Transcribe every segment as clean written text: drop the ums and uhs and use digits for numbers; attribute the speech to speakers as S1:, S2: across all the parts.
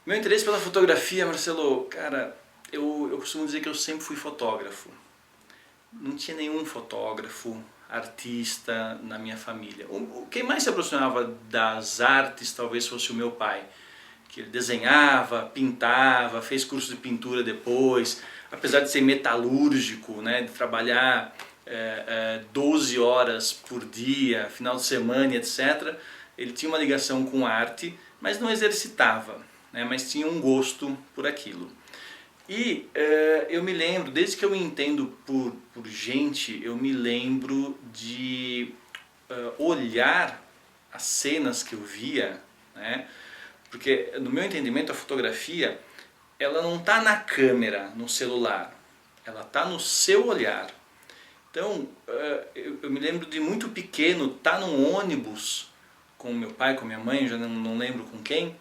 S1: Meu interesse pela fotografia, Marcelo, cara, eu costumo dizer que eu sempre fui fotógrafo. Não tinha nenhum fotógrafo, artista na minha família. Quem mais se aproximava das artes talvez fosse o meu pai, que ele desenhava, pintava, fez curso de pintura depois, apesar de ser metalúrgico, né, de trabalhar 12 horas por dia, final de semana, etc. Ele tinha uma ligação com arte, mas não exercitava, né, mas tinha um gosto por aquilo. E eu me lembro, desde que eu me entendo por gente, eu me lembro de olhar as cenas que eu via, né? Porque no meu entendimento a fotografia, ela não está na câmera, no celular, ela está no seu olhar. Então eu me lembro de muito pequeno estar num ônibus com meu pai, com minha mãe, já não lembro com quem,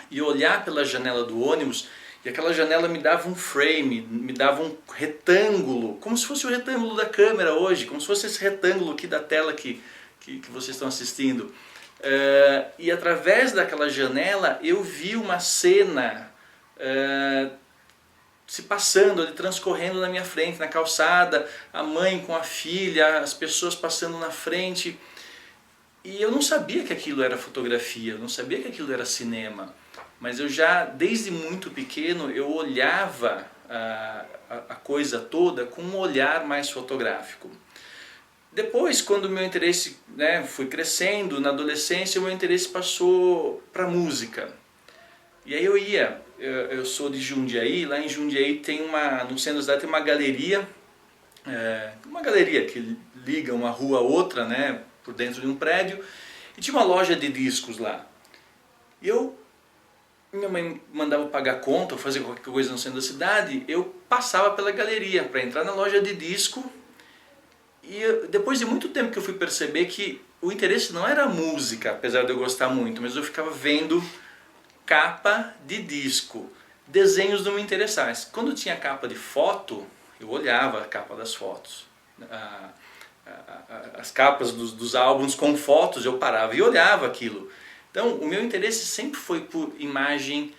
S1: e olhar pela janela do ônibus, e aquela janela me dava um frame, me dava um retângulo, como se fosse o retângulo da câmera hoje, como se fosse esse retângulo aqui da tela que vocês estão assistindo. E através daquela janela eu vi uma cena se passando, ali, transcorrendo na minha frente, na calçada, a mãe com a filha, as pessoas passando na frente. E eu não sabia que aquilo era fotografia, eu não sabia que aquilo era cinema. Mas eu já, desde muito pequeno, eu olhava a coisa toda com um olhar mais fotográfico. Depois, quando o meu interesse, né, foi crescendo, na adolescência, o meu interesse passou para música. E aí eu sou de Jundiaí, lá em Jundiaí tem no centro da cidade tem uma galeria que liga uma rua a outra, né, por dentro de um prédio, e tinha uma loja de discos lá. E minha mãe mandava pagar conta ou fazer qualquer coisa no centro da cidade, eu passava pela galeria para entrar na loja de disco. E depois de muito tempo que eu fui perceber que o interesse não era a música, apesar de eu gostar muito, mas eu ficava vendo capa de disco. Desenhos não me interessavam. Quando tinha capa de foto, eu olhava a capa das fotos. As capas dos álbuns com fotos, eu parava e olhava aquilo. Então, o meu interesse sempre foi por imagem,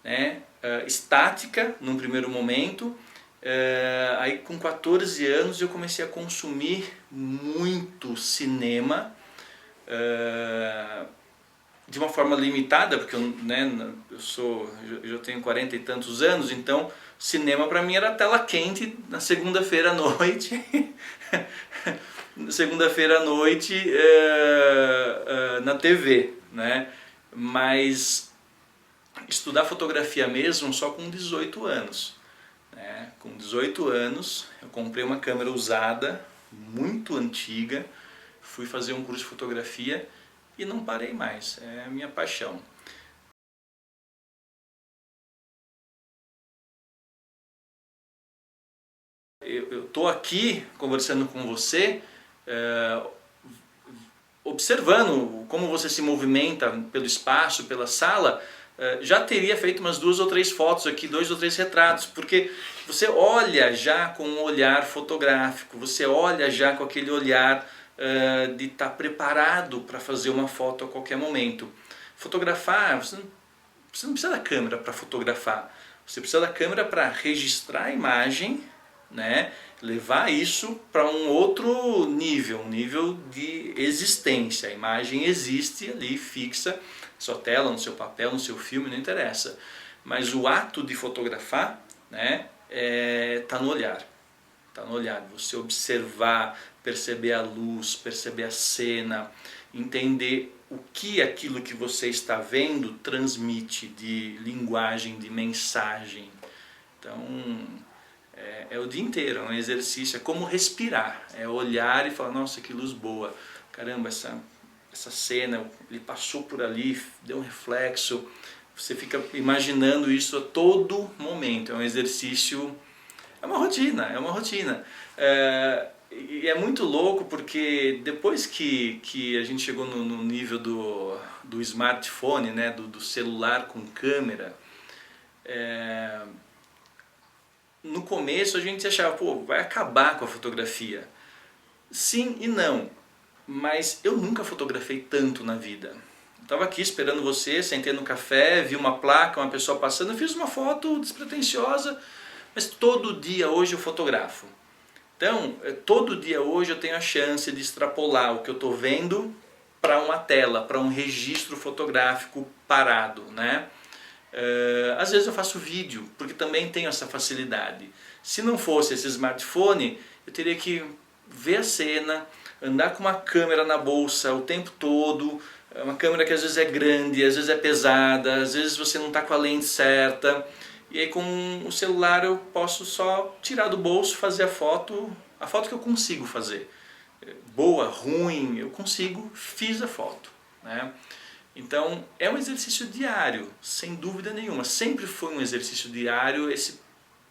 S1: né? Estática, num primeiro momento. Aí, com 14 anos, eu comecei a consumir muito cinema, de uma forma limitada, porque eu já tenho 40 e tantos anos, então cinema para mim era tela quente na segunda-feira à noite. Segunda-feira à noite na TV, né? Mas estudar fotografia mesmo só com 18 anos. Né? Com 18 anos eu comprei uma câmera usada, muito antiga, fui fazer um curso de fotografia e não parei mais, é a minha paixão. Eu estou aqui conversando com você, observando como você se movimenta pelo espaço, pela sala. Já teria feito umas 2 ou 3 fotos aqui, 2 ou 3 retratos, porque você olha já com um olhar fotográfico, você olha já com aquele olhar de estar preparado para fazer uma foto a qualquer momento. Fotografar, você não precisa da câmera para fotografar, você precisa da câmera para registrar a imagem, né? Levar isso para um outro nível, um nível de existência. A imagem existe ali, fixa, na sua tela, no seu papel, no seu filme, não interessa. Mas o ato de fotografar, né, tá no olhar. Tá no olhar. Você observar, perceber a luz, perceber a cena, entender o que aquilo que você está vendo transmite de linguagem, de mensagem. Então, é o dia inteiro, é um exercício, é como respirar, é olhar e falar, nossa, que luz boa, caramba, essa cena, ele passou por ali, deu um reflexo, você fica imaginando isso a todo momento, é um exercício, é uma rotina. E é muito louco porque depois que a gente chegou no nível do smartphone, né, do celular com câmera, no começo a gente achava, pô, vai acabar com a fotografia. Sim e não, mas eu nunca fotografei tanto na vida. estava aqui esperando você, sentei no café, vi uma placa, uma pessoa passando, eu fiz uma foto despretensiosa, mas todo dia hoje eu fotografo. Então, todo dia hoje eu tenho a chance de extrapolar o que eu estou vendo para uma tela, para um registro fotográfico parado, né? Às vezes eu faço vídeo, porque também tenho essa facilidade. Se não fosse esse smartphone, eu teria que ver a cena, andar com uma câmera na bolsa o tempo todo, uma câmera que às vezes é grande, às vezes é pesada, às vezes você não está com a lente certa. E aí com o celular eu posso só tirar do bolso, fazer a foto que eu consigo fazer. Boa, ruim, eu consigo, fiz a foto, né? Então é um exercício diário, sem dúvida nenhuma. Sempre foi um exercício diário esse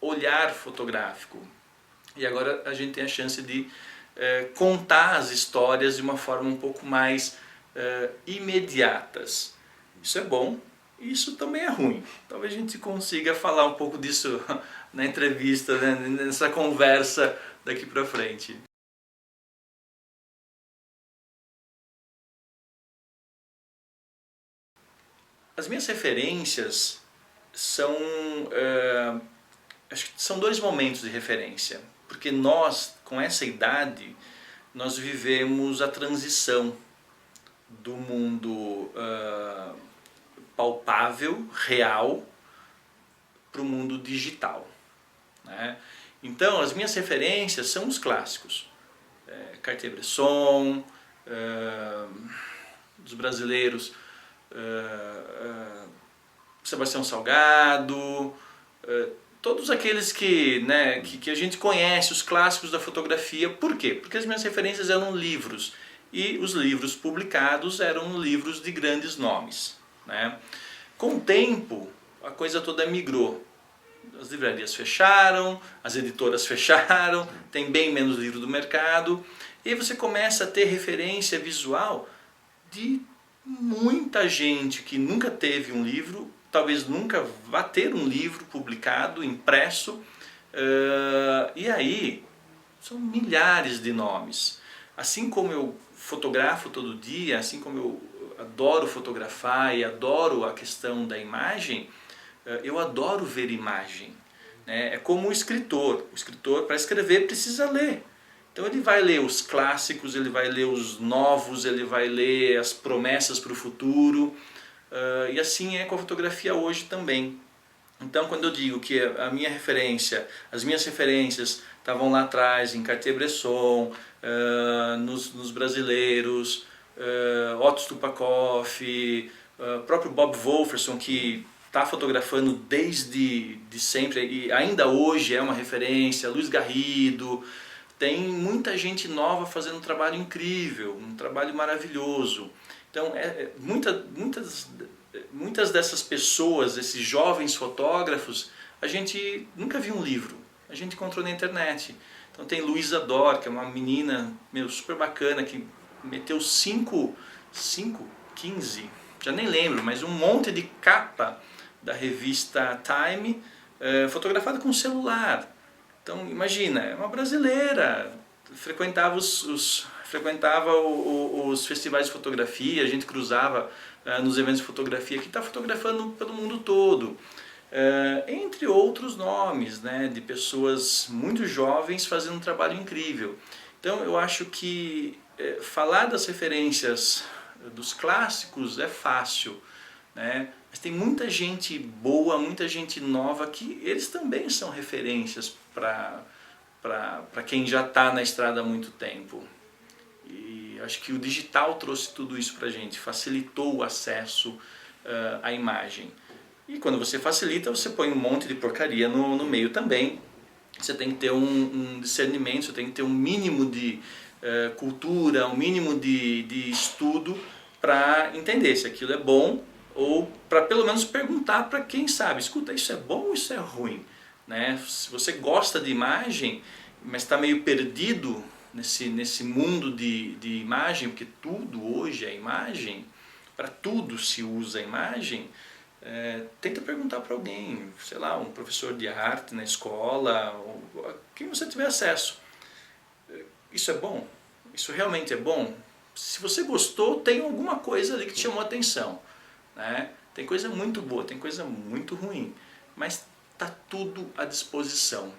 S1: olhar fotográfico. E agora a gente tem a chance de contar as histórias de uma forma um pouco mais imediatas. Isso é bom. Isso também é ruim. Talvez a gente consiga falar um pouco disso na entrevista, né? Nessa conversa daqui para frente. As minhas referências são, acho que são dois momentos de referência, porque nós, com essa idade, nós vivemos a transição do mundo palpável, real, para o mundo digital, né? Então as minhas referências são os clássicos, Cartier-Bresson, dos brasileiros, Sebastião Salgado, todos aqueles que a gente conhece, os clássicos da fotografia. Por quê? Porque as minhas referências eram livros, e os livros publicados eram livros de grandes nomes, né? Com o tempo, a coisa toda migrou. As livrarias fecharam, as editoras fecharam, tem bem menos livro do mercado, e aí você começa a ter referência visual de muita gente que nunca teve um livro, talvez nunca vá ter um livro publicado, impresso, e aí são milhares de nomes. Assim como eu fotografo todo dia, assim como eu adoro fotografar e adoro a questão da imagem, eu adoro ver imagem, né? É como o escritor para escrever precisa ler. Então ele vai ler os clássicos, ele vai ler os novos, ele vai ler as promessas para o futuro, e assim é com a fotografia hoje também. Então quando eu digo que a minha referência, as minhas referências estavam lá atrás em Cartier-Bresson, nos brasileiros, Otto Stupakoff, próprio Bob Wolferson, que está fotografando desde sempre e ainda hoje é uma referência, Luiz Garrido, tem muita gente nova fazendo um trabalho incrível, um trabalho maravilhoso. Então muitas dessas pessoas, esses jovens fotógrafos, a gente nunca viu um livro, a gente encontrou na internet. Então tem Luísa Dor, que é uma menina super bacana, que meteu 15, já nem lembro, mas um monte de capa da revista Time, fotografada com celular. Então imagina, é uma brasileira, frequentava os festivais de fotografia, a gente cruzava nos eventos de fotografia, que está fotografando pelo mundo todo. Entre outros nomes, né, de pessoas muito jovens fazendo um trabalho incrível. Então eu acho que falar das referências dos clássicos é fácil, né? Mas tem muita gente boa, muita gente nova que eles também são referências para quem já está na estrada há muito tempo. E acho que o digital trouxe tudo isso para a gente, facilitou o acesso à imagem. E quando você facilita, você põe um monte de porcaria no meio também. Você tem que ter um discernimento, você tem que ter um mínimo de cultura, um mínimo de estudo para entender se aquilo é bom, ou para pelo menos perguntar para quem sabe, escuta, isso é bom ou isso é ruim? Né? Se você gosta de imagem, mas está meio perdido nesse mundo de imagem, porque tudo hoje é imagem, para tudo se usa a imagem, tenta perguntar para alguém, sei lá, um professor de arte na escola, ou quem você tiver acesso. Isso é bom? Isso realmente é bom? se você gostou, tem alguma coisa ali que te chamou a atenção, né? Tem coisa muito boa, tem coisa muito ruim, mas está tudo à disposição,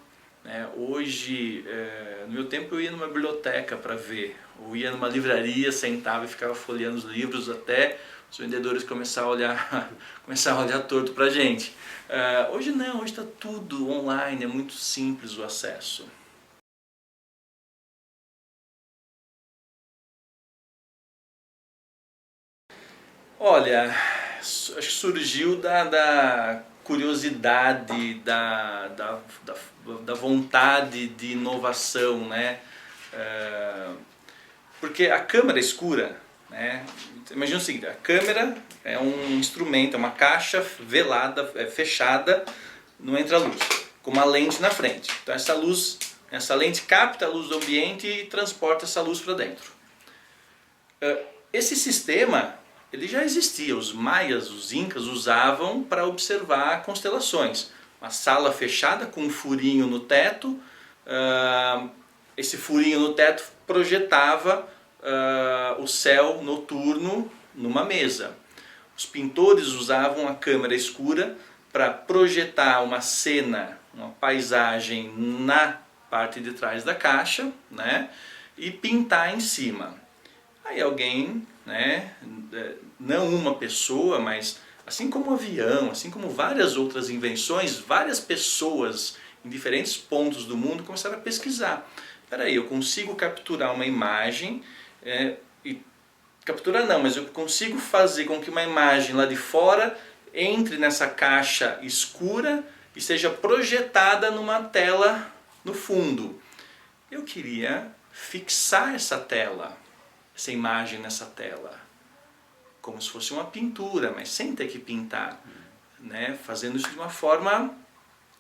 S1: né? Hoje, no meu tempo eu ia numa biblioteca para ver, ou ia numa livraria, sentava e ficava folheando os livros até os vendedores começaram a olhar, começaram a olhar torto para a gente. Hoje não, hoje está tudo online, é muito simples o acesso. Olha, acho que surgiu da curiosidade, da vontade de inovação, né? Porque a câmera escura, né? Imagina o seguinte, a câmera é um instrumento, é uma caixa velada, fechada, não entra luz, com uma lente na frente. Então essa lente capta a luz do ambiente e transporta essa luz para dentro. Esse sistema, ele já existia, os maias, os incas usavam para observar constelações. Uma sala fechada com um furinho no teto, esse furinho no teto projetava o céu noturno numa mesa. Os pintores usavam a câmera escura para projetar uma cena, uma paisagem na parte de trás da caixa, né, e pintar em cima. Aí alguém, né, não uma pessoa, mas assim como o avião, assim como várias outras invenções, várias pessoas em diferentes pontos do mundo começaram a pesquisar. Espera aí, eu consigo capturar uma imagem, e capturar não, mas eu consigo fazer com que uma imagem lá de fora entre nessa caixa escura e seja projetada numa tela no fundo. Eu queria fixar essa tela, essa imagem nessa tela, como se fosse uma pintura, mas sem ter que pintar, né? Fazendo isso de uma forma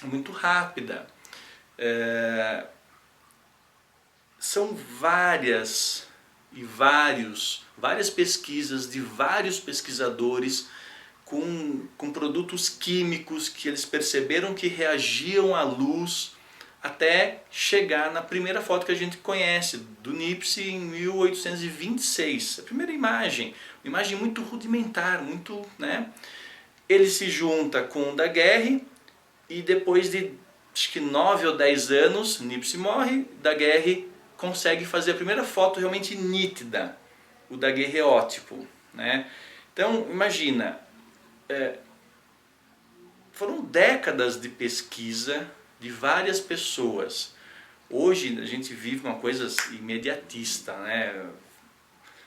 S1: muito rápida. São várias pesquisas de vários pesquisadores com produtos químicos que eles perceberam que reagiam à luz até chegar na primeira foto que a gente conhece, do Nipsey em 1826. A primeira imagem, uma imagem muito rudimentar, muito, né? Ele se junta com o Daguerre e depois de acho que 9 ou 10 anos, Nipsey morre, Daguerre consegue fazer a primeira foto realmente nítida, o daguerreótipo, né? Então imagina, foram décadas de pesquisa de várias pessoas. Hoje a gente vive uma coisa imediatista, né?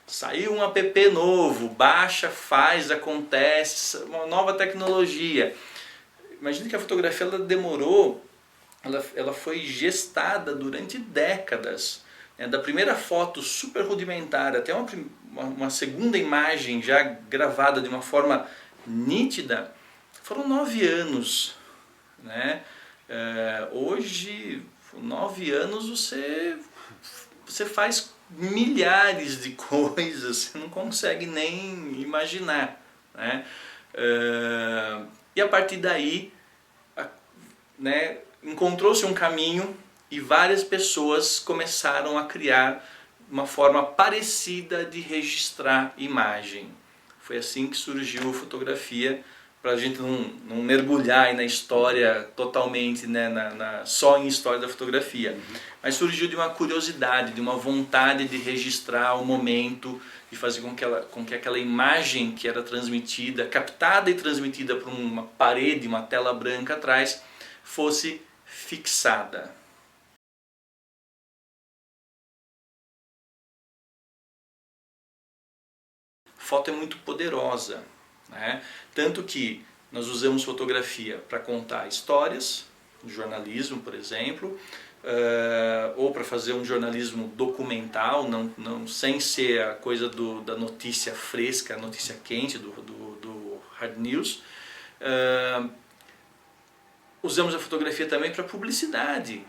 S1: Saiu um app novo, baixa, faz, acontece, uma nova tecnologia. Imagina que a fotografia ela demorou, ela foi gestada durante décadas. Da primeira foto super rudimentar até uma segunda imagem já gravada de uma forma nítida, foram 9 anos, né? Hoje, 9 anos você faz milhares de coisas, você não consegue nem imaginar, né? E a partir daí, né, encontrou-se um caminho e várias pessoas começaram a criar uma forma parecida de registrar imagem. Foi assim que surgiu a fotografia, para a gente não mergulhar aí na história totalmente, né, só em história da fotografia. Mas surgiu de uma curiosidade, de uma vontade de registrar o momento, de fazer com que aquela imagem que era transmitida, captada e transmitida por uma parede, uma tela branca atrás, fosse fixada. Foto é muito poderosa, né? Tanto que nós usamos fotografia para contar histórias, jornalismo, por exemplo, ou para fazer um jornalismo documental, não sem ser a coisa da notícia fresca, a notícia quente, do hard news. Usamos a fotografia também para publicidade.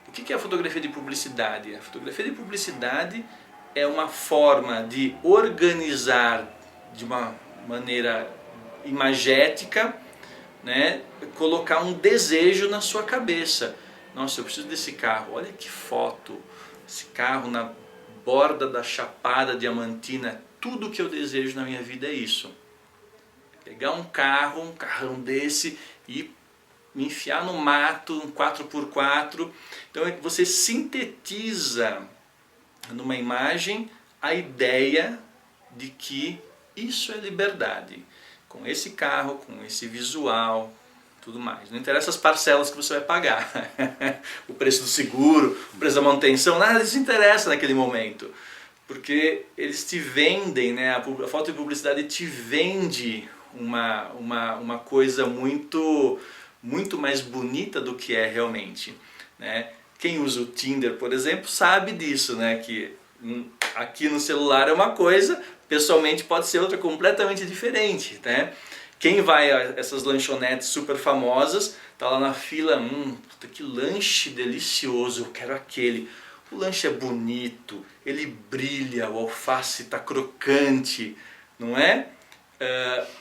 S1: O que é a fotografia de publicidade? A fotografia de publicidade é uma forma de organizar de uma maneira imagética, né, colocar um desejo na sua cabeça. Nossa, eu preciso desse carro, olha que foto, esse carro na borda da Chapada Diamantina, tudo que eu desejo na minha vida é isso. Pegar um carrão desse e me enfiar no mato, um 4x4. Então você sintetiza numa imagem a ideia de que isso é liberdade. Com esse carro, com esse visual, tudo mais. Não interessa as parcelas que você vai pagar. O preço do seguro, o preço da manutenção, nada disso interessa naquele momento. Porque eles te vendem, né? A foto de publicidade te vende uma coisa muito mais bonita do que é realmente, né? Quem usa o Tinder, por exemplo, sabe disso, né? Que aqui no celular é uma coisa, pessoalmente pode ser outra completamente diferente, né? Quem vai a essas lanchonetes super famosas, tá lá na fila, puta, que lanche delicioso, eu quero aquele. O lanche é bonito, ele brilha, o alface está crocante, não é?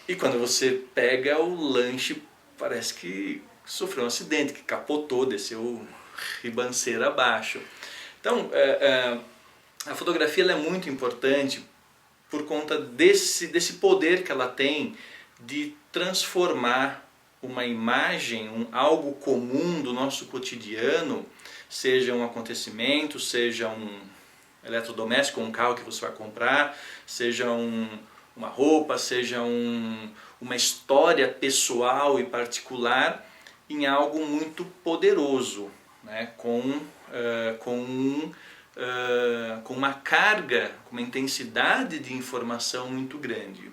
S1: E quando você pega o lanche, parece que sofreu um acidente, que capotou, desceu ribanceira abaixo. Então, a fotografia ela é muito importante por conta desse poder que ela tem de transformar uma imagem, algo comum do nosso cotidiano, seja um acontecimento, seja um eletrodoméstico, um carro que você vai comprar, seja uma roupa, seja uma história pessoal e particular, em algo muito poderoso, né? com uma carga, com uma intensidade de informação muito grande.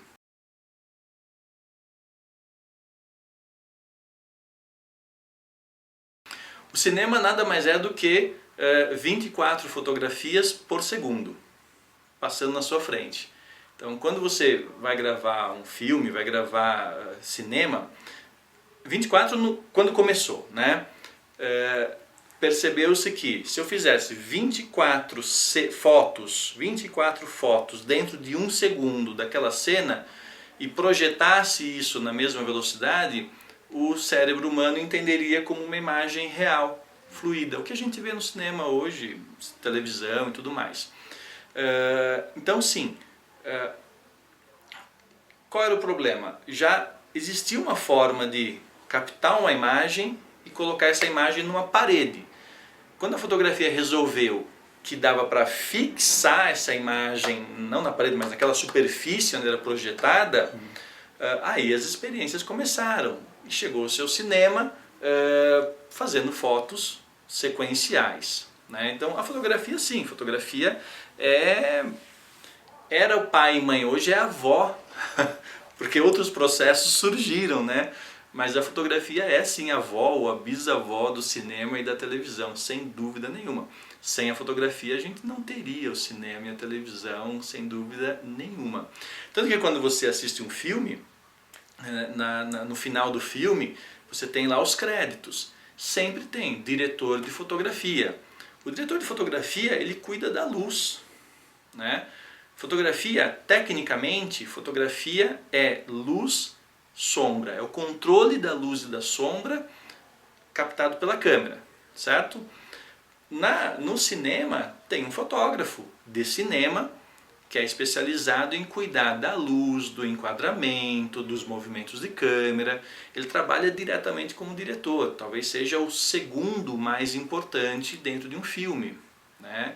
S1: O cinema nada mais é do que 24 fotografias por segundo, passando na sua frente. Então, quando você vai gravar um filme, vai gravar cinema, 24 quando começou, né? Percebeu-se que se eu fizesse 24 fotos dentro de um segundo daquela cena e projetasse isso na mesma velocidade, o cérebro humano entenderia como uma imagem real, fluida, o que a gente vê no cinema hoje, televisão e tudo mais. Então sim, qual era o problema? Já existia uma forma de captar uma imagem e colocar essa imagem numa parede. Quando a fotografia resolveu que dava para fixar essa imagem, não na parede, mas naquela superfície onde era projetada, aí as experiências começaram. E chegou o seu cinema fazendo fotos sequenciais, né? Então a fotografia sim, fotografia era o pai e mãe, hoje é a avó, porque outros processos surgiram, né? Mas a fotografia é sim a avó ou a bisavó do cinema e da televisão, sem dúvida nenhuma. Sem a fotografia a gente não teria o cinema e a televisão, sem dúvida nenhuma. Tanto que quando você assiste um filme, no final do filme, você tem lá os créditos. Sempre tem diretor de fotografia. O diretor de fotografia, ele cuida da luz, né? Fotografia, tecnicamente, fotografia é luz, sombra. É o controle da luz e da sombra captado pela câmera, certo? No cinema tem um fotógrafo de cinema que é especializado em cuidar da luz, do enquadramento, dos movimentos de câmera. Ele trabalha diretamente como diretor, talvez seja o segundo mais importante dentro de um filme, né?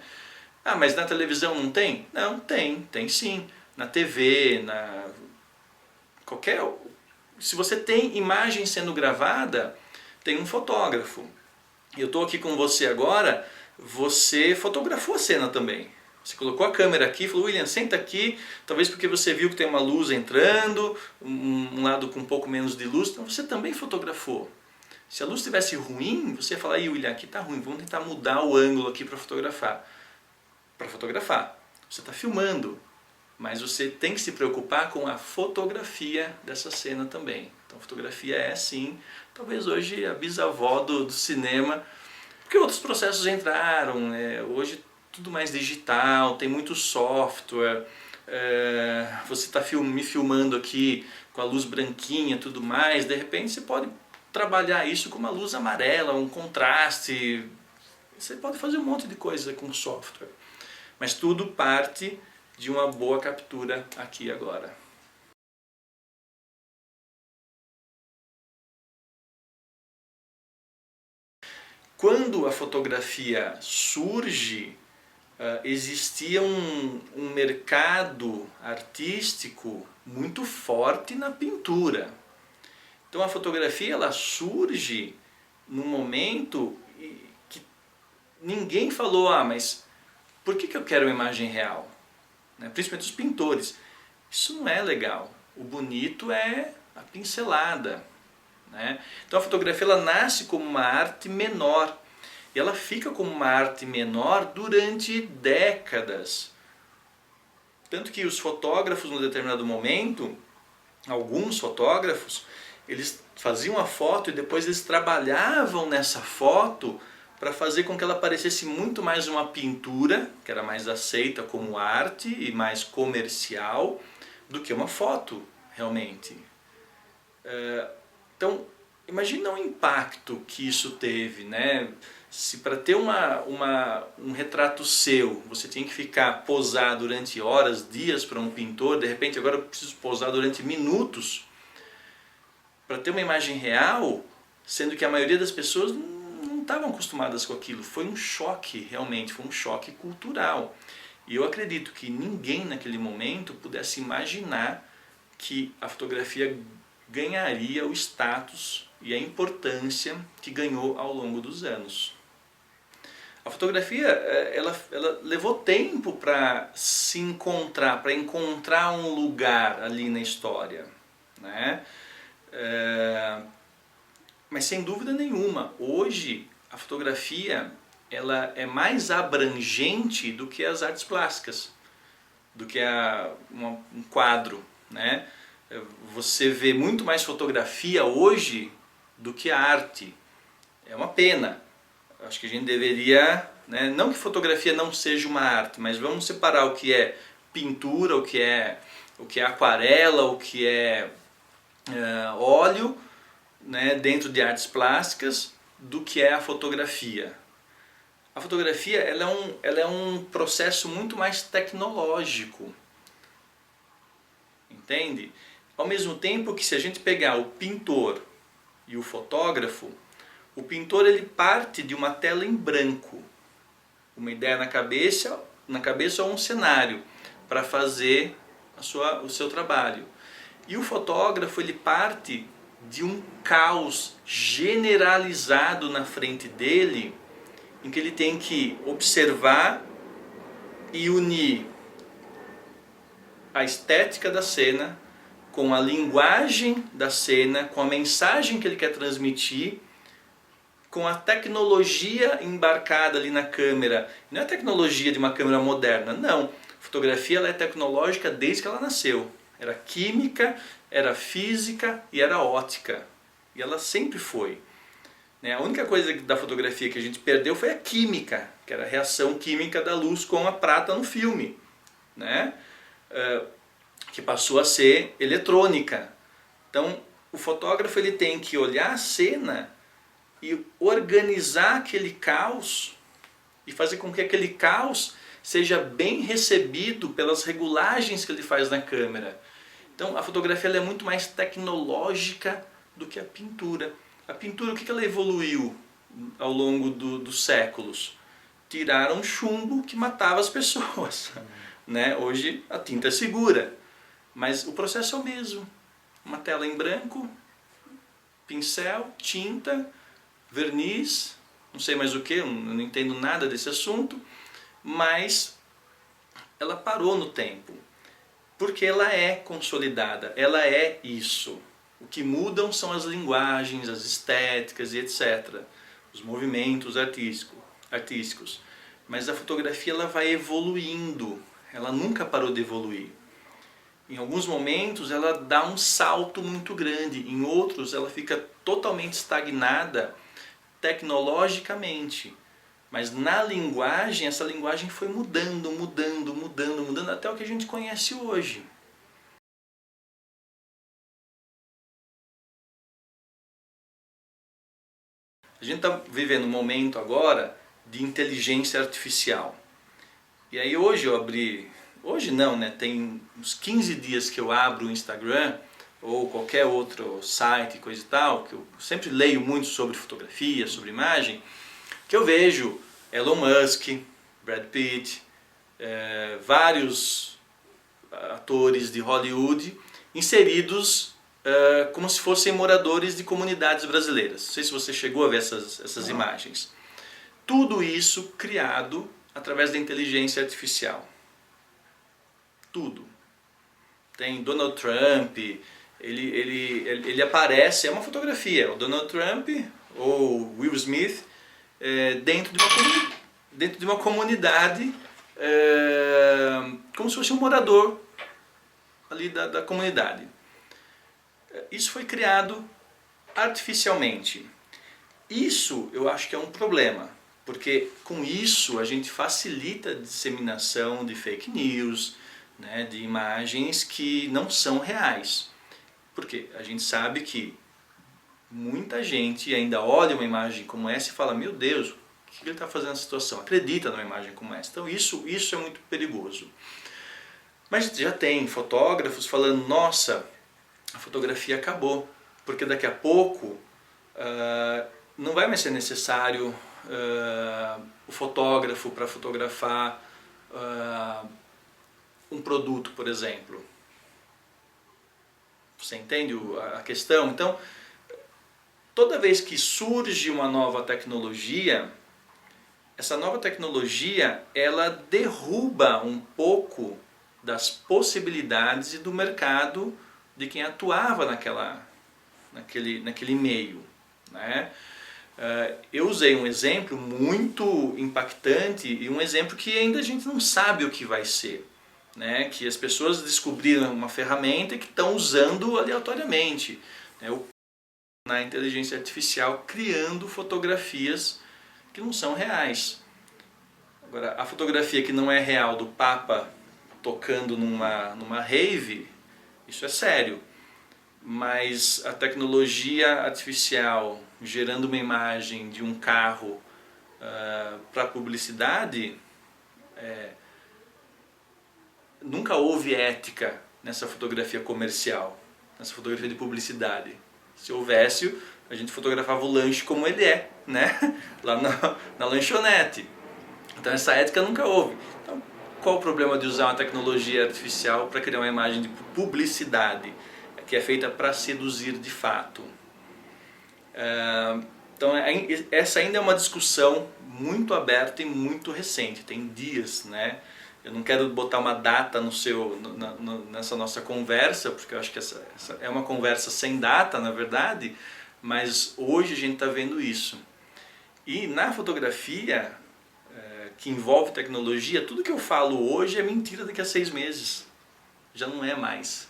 S1: Ah, mas na televisão não tem? Não, tem sim. Na TV, se você tem imagem sendo gravada, tem um fotógrafo. Eu estou aqui com você agora, você fotografou a cena também. Você colocou a câmera aqui e falou, William, senta aqui, talvez porque você viu que tem uma luz entrando, um lado com um pouco menos de luz, então você também fotografou. Se a luz estivesse ruim, você ia falar, William, aqui está ruim, vamos tentar mudar o ângulo aqui para fotografar. Você está filmando, mas você tem que se preocupar com a fotografia dessa cena também. Então a fotografia é sim, talvez hoje a bisavó do cinema, porque outros processos entraram, né? Hoje tudo mais digital, tem muito software, você está me filmando aqui com a luz branquinha e tudo mais, de repente você pode trabalhar isso com uma luz amarela, um contraste, você pode fazer um monte de coisa com software. Mas tudo parte de uma boa captura aqui e agora. Quando a fotografia surge, existia um mercado artístico muito forte na pintura. Então a fotografia ela surge num momento que ninguém falou, mas por que eu quero uma imagem real? Principalmente os pintores. Isso não é legal. O bonito é a pincelada. Então a fotografia ela nasce como uma arte menor. E ela fica como uma arte menor durante décadas. Tanto que os fotógrafos, num determinado momento, alguns fotógrafos, eles faziam a foto e depois eles trabalhavam nessa foto para fazer com que ela parecesse muito mais uma pintura, que era mais aceita como arte e mais comercial, do que uma foto, realmente. Então, imagina o impacto que isso teve, Se para ter um retrato seu, você tinha que ficar posar durante horas, dias para um pintor, de repente agora eu preciso posar durante minutos para ter uma imagem real, sendo que a maioria das pessoas não estavam acostumadas com aquilo. Foi um choque, realmente, foi um choque cultural. E eu acredito que ninguém naquele momento pudesse imaginar que a fotografia ganharia o status e a importância que ganhou ao longo dos anos. A fotografia ela levou tempo para se encontrar, para encontrar um lugar ali na história, mas sem dúvida nenhuma, hoje a fotografia ela é mais abrangente do que as artes plásticas, do que um quadro, Você vê muito mais fotografia hoje do que arte. É uma pena. Acho que a gente deveria, não que fotografia não seja uma arte, mas vamos separar o que é pintura, o que é aquarela, o que é óleo, dentro de artes plásticas, do que é a fotografia. A fotografia ela é um processo muito mais tecnológico, entende? Ao mesmo tempo que se a gente pegar o pintor e o fotógrafo, o pintor ele parte de uma tela em branco, uma ideia na cabeça ou um cenário para fazer o seu trabalho. E o fotógrafo ele parte de um caos generalizado na frente dele, em que ele tem que observar e unir a estética da cena com a linguagem da cena, com a mensagem que ele quer transmitir, com a tecnologia embarcada ali na câmera. Não é a tecnologia de uma câmera moderna, não. A fotografia ela é tecnológica desde que ela nasceu. Era química, era física e era ótica. E ela sempre foi. A única coisa da fotografia que a gente perdeu foi a química, que era a reação química da luz com a prata no filme, que passou a ser eletrônica. Então, o fotógrafo ele tem que olhar a cena e organizar aquele caos e fazer com que aquele caos seja bem recebido pelas regulagens que ele faz na câmera. Então a fotografia ela é muito mais tecnológica do que a pintura. A pintura, o que ela evoluiu ao longo dos séculos? Tiraram chumbo que matava as pessoas. Hoje a tinta é segura, mas o processo é o mesmo. Uma tela em branco, pincel, tinta, verniz, não sei mais o que, eu não entendo nada desse assunto, mas ela parou no tempo, porque ela é consolidada, ela é isso. O que mudam são as linguagens, as estéticas e etc., os movimentos artísticos. Mas a fotografia ela vai evoluindo, ela nunca parou de evoluir. Em alguns momentos ela dá um salto muito grande, em outros ela fica totalmente estagnada tecnologicamente. Mas na linguagem, essa linguagem foi mudando até o que a gente conhece hoje. A gente está vivendo um momento agora de inteligência artificial. E aí hoje eu abri, hoje não, né? Tem uns 15 dias que eu abro o Instagram ou qualquer outro site, coisa e tal, que eu sempre leio muito sobre fotografia, sobre imagem, que eu vejo Elon Musk, Brad Pitt, vários atores de Hollywood inseridos como se fossem moradores de comunidades brasileiras. Não sei se você chegou a ver essas imagens. Tudo isso criado através da inteligência artificial. Tudo. Tem Donald Trump, ele aparece, é uma fotografia, o Donald Trump ou Will Smith dentro de uma comunidade, como se fosse um morador ali da comunidade. Isso foi criado artificialmente. Isso eu acho que é um problema, porque com isso a gente facilita a disseminação de fake news, né, de imagens que não são reais. Porque a gente sabe que muita gente ainda olha uma imagem como essa e fala: meu Deus, o que ele está fazendo nessa situação? Acredita numa imagem como essa. Então isso é muito perigoso. Mas já tem fotógrafos falando: nossa, a fotografia acabou, porque daqui a pouco não vai mais ser necessário o fotógrafo para fotografar um produto, por exemplo. Você entende a questão? Então, toda vez que surge uma nova tecnologia, essa nova tecnologia ela derruba um pouco das possibilidades e do mercado de quem atuava naquele meio, né? Eu usei um exemplo muito impactante e um exemplo que ainda a gente não sabe o que vai ser, né? Que as pessoas descobriram uma ferramenta que estão usando aleatoriamente, né? Na inteligência artificial, criando fotografias que não são reais. Agora, a fotografia que não é real do Papa tocando numa rave, isso é sério. Mas a tecnologia artificial gerando uma imagem de um carro para publicidade, nunca houve ética nessa fotografia comercial, nessa fotografia de publicidade. Se houvesse, a gente fotografava o lanche como ele é, né? Lá na lanchonete. Então essa ética nunca houve. Então, qual o problema de usar uma tecnologia artificial para criar uma imagem de publicidade, que é feita para seduzir de fato? Então essa ainda é uma discussão muito aberta e muito recente, tem dias, né? Eu não quero botar uma data nessa nossa conversa, porque eu acho que essa é uma conversa sem data, na verdade, mas hoje a gente está vendo isso. E na fotografia, que envolve tecnologia, tudo que eu falo hoje é mentira daqui a 6 meses. Já não é mais.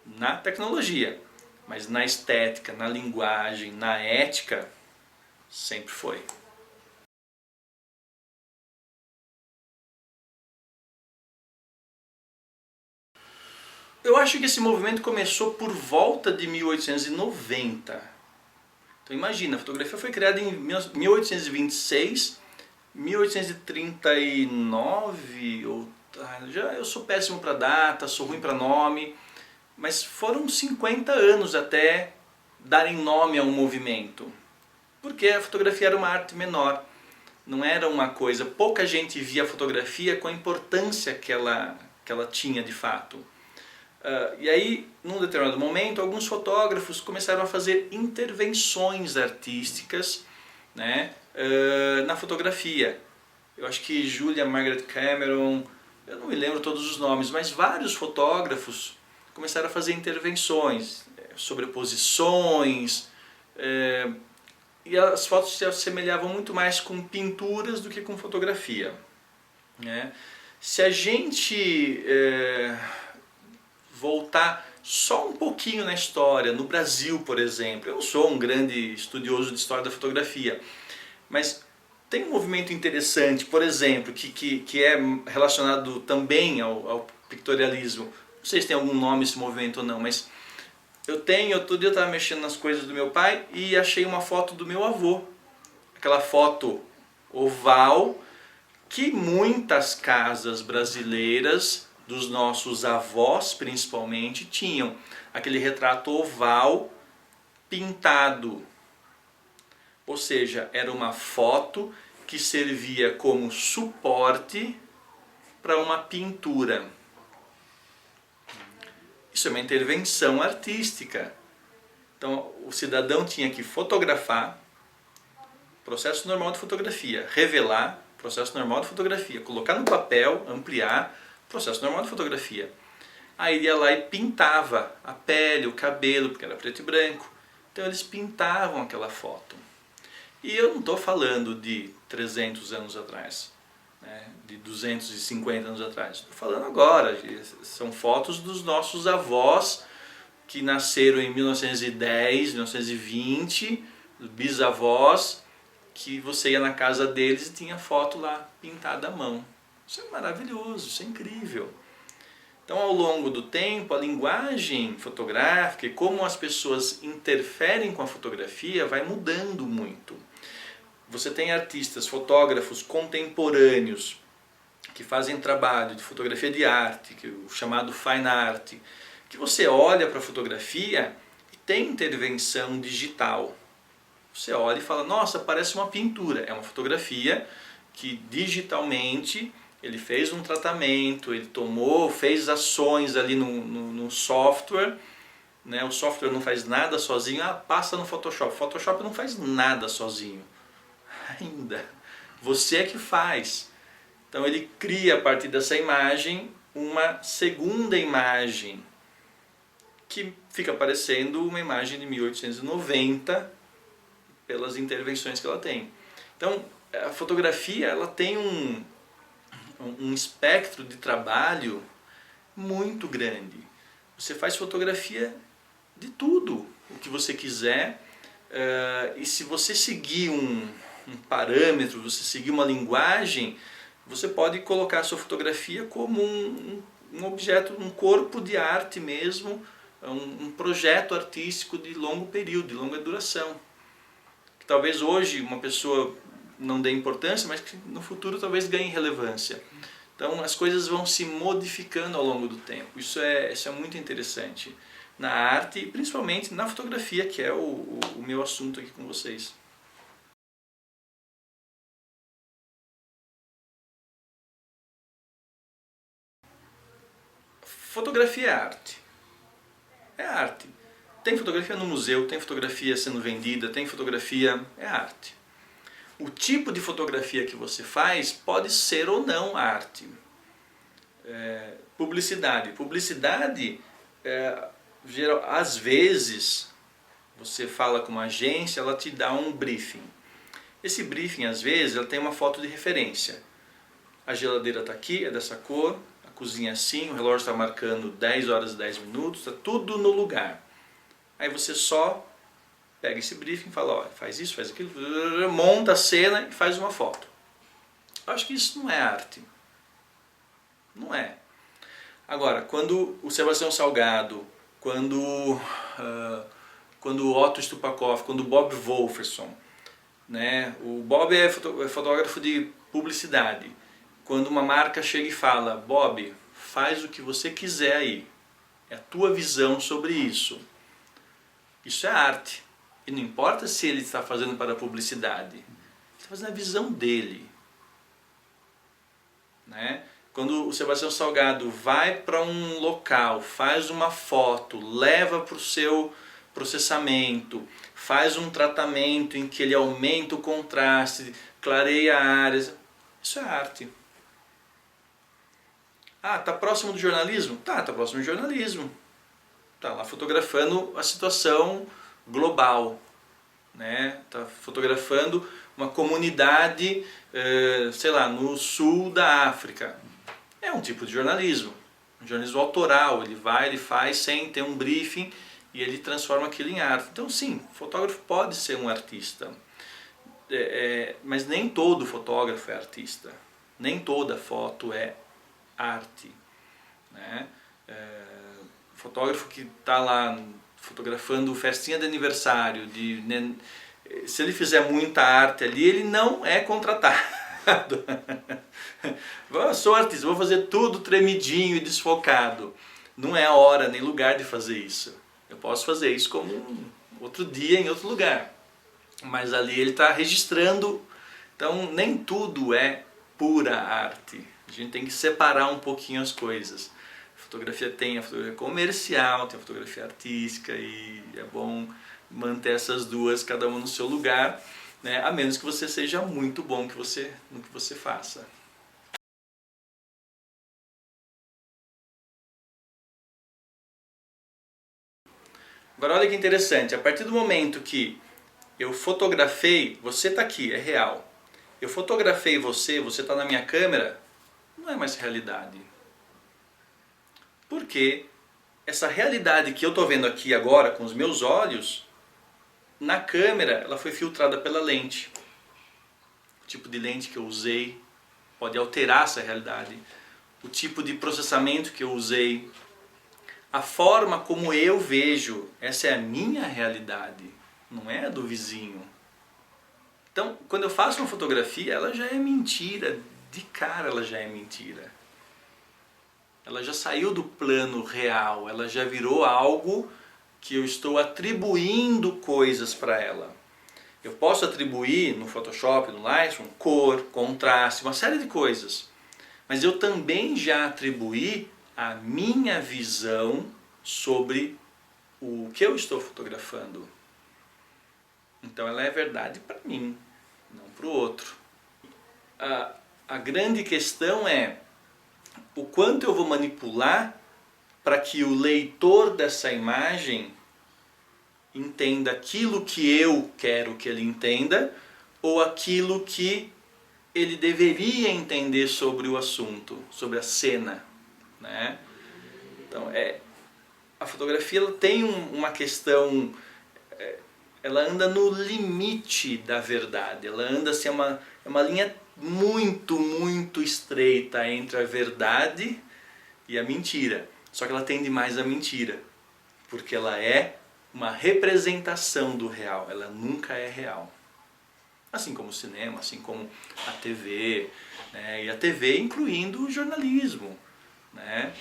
S1: Na tecnologia, mas na estética, na linguagem, na ética, sempre foi. Eu acho que esse movimento começou por volta de 1890. Então imagina, a fotografia foi criada em 1826, 1839, eu sou péssimo para data, sou ruim para nome, mas foram 50 anos até darem nome a um movimento. Porque a fotografia era uma arte menor, não era uma coisa, pouca gente via a fotografia com a importância que ela tinha de fato. E aí, num determinado momento, alguns fotógrafos começaram a fazer intervenções artísticas, né, na fotografia. Eu acho que Julia Margaret Cameron, eu não me lembro todos os nomes, mas vários fotógrafos começaram a fazer intervenções, sobreposições, e as fotos se assemelhavam muito mais com pinturas do que com fotografia, né? Se a gente voltar só um pouquinho na história, no Brasil, por exemplo, eu não sou um grande estudioso de história da fotografia, mas tem um movimento interessante, por exemplo, que é relacionado também ao pictorialismo. Não sei se tem algum nome esse movimento ou não, mas outro dia eu estava mexendo nas coisas do meu pai e achei uma foto do meu avô. Aquela foto oval que muitas casas brasileiras, dos nossos avós principalmente, tinham aquele retrato oval pintado. Ou seja, era uma foto que servia como suporte para uma pintura. Isso é uma intervenção artística. Então, o cidadão tinha que fotografar, processo normal de fotografia, revelar, processo normal de fotografia, colocar no papel, ampliar, processo normal de fotografia. Aí ele ia lá e pintava a pele, o cabelo, porque era preto e branco. Então eles pintavam aquela foto. E eu não estou falando de 300 anos atrás, né, de 250 anos atrás. Estou falando agora, são fotos dos nossos avós que nasceram em 1910, 1920, bisavós, que você ia na casa deles e tinha foto lá pintada à mão. Isso é maravilhoso, isso é incrível. Então, ao longo do tempo, a linguagem fotográfica e como as pessoas interferem com a fotografia vai mudando muito. Você tem artistas, fotógrafos contemporâneos que fazem trabalho de fotografia de arte, que é o chamado fine art, que você olha para a fotografia e tem intervenção digital. Você olha e fala, nossa, parece uma pintura. É uma fotografia que digitalmente ele fez um tratamento, ele fez ações ali no software, né? O software não faz nada sozinho, passa no Photoshop. Photoshop não faz nada sozinho, ainda. Você é que faz. Então ele cria a partir dessa imagem uma segunda imagem, que fica parecendo uma imagem de 1890 pelas intervenções que ela tem. Então a fotografia ela tem um espectro de trabalho muito grande. Você faz fotografia de tudo o que você quiser, e se você seguir um parâmetro, você seguir uma linguagem, você pode colocar a sua fotografia como um objeto, um corpo de arte mesmo, um projeto artístico de longo período, de longa duração. Que talvez hoje uma pessoa não dê importância, mas que no futuro talvez ganhe relevância. Então as coisas vão se modificando ao longo do tempo. Isso é muito interessante na arte e principalmente na fotografia, que é o meu assunto aqui com vocês. Fotografia é arte. É arte. Tem fotografia no museu, tem fotografia sendo vendida, tem fotografia... é arte. O tipo de fotografia que você faz pode ser ou não arte. Publicidade. Publicidade, às vezes, você fala com uma agência, ela te dá um briefing. Esse briefing, às vezes, ela tem uma foto de referência. A geladeira está aqui, é dessa cor, a cozinha é assim, o relógio está marcando 10 horas e 10 minutos, está tudo no lugar. Aí você só pega esse briefing e fala, ó, faz isso, faz aquilo, monta a cena e faz uma foto. Eu acho que isso não é arte. Não é. Agora, quando o Sebastião Salgado, quando o Otto Stupakoff, quando o Bob Wolferson, né, o Bob é fotógrafo de publicidade. Quando uma marca chega e fala, Bob, faz o que você quiser aí. É a tua visão sobre isso. Isso é arte. E não importa se ele está fazendo para a publicidade. Ele está fazendo a visão dele. Né? Quando o Sebastião Salgado vai para um local, faz uma foto, leva para o seu processamento, faz um tratamento em que ele aumenta o contraste, clareia áreas. Isso é arte. Ah, está próximo do jornalismo? Tá próximo do jornalismo. Está lá fotografando a situação global, né? Está fotografando uma comunidade, sei lá, no sul da África. É um tipo de jornalismo, um jornalismo autoral. Ele vai, ele faz sem ter um briefing e ele transforma aquilo em arte. Então sim, o fotógrafo pode ser um artista, mas nem todo fotógrafo é artista, nem toda foto é arte, né? Fotógrafo que está lá fotografando festinha de aniversário, se ele fizer muita arte ali, ele não é contratado. Eu sou artista, vou fazer tudo tremidinho e desfocado. Não é a hora nem lugar de fazer isso. Eu posso fazer isso como um outro dia em outro lugar. Mas ali ele está registrando. Então nem tudo é pura arte. A gente tem que separar um pouquinho as coisas. A fotografia tem a fotografia comercial, tem a fotografia artística e é bom manter essas duas, cada uma no seu lugar, né? A menos que você seja muito bom no que você faça. Agora olha que interessante, a partir do momento que eu fotografei, você está aqui, é real. Eu fotografei você, você está na minha câmera, não é mais realidade. Porque essa realidade que eu estou vendo aqui agora com os meus olhos, na câmera ela foi filtrada pela lente. O tipo de lente que eu usei pode alterar essa realidade. O tipo de processamento que eu usei, a forma como eu vejo, essa é a minha realidade, não é a do vizinho. Então, quando eu faço uma fotografia, ela já é mentira, de cara ela já é mentira. Ela já saiu do plano real, ela já virou algo que eu estou atribuindo coisas para ela. Eu posso atribuir no Photoshop, no Lightroom, cor, contraste, uma série de coisas. Mas eu também já atribuí a minha visão sobre o que eu estou fotografando. Então ela é verdade para mim, não para o outro. A grande questão é o quanto eu vou manipular para que o leitor dessa imagem entenda aquilo que eu quero que ele entenda ou aquilo que ele deveria entender sobre o assunto, sobre a cena, né? Então, a fotografia ela tem uma questão, ela anda no limite da verdade, ela anda assim, é uma linha muito, muito estreita entre a verdade e a mentira. Só que ela tende mais à mentira, porque ela é uma representação do real, ela nunca é real. Assim como o cinema, assim como a TV, né? E a TV incluindo o jornalismo, né?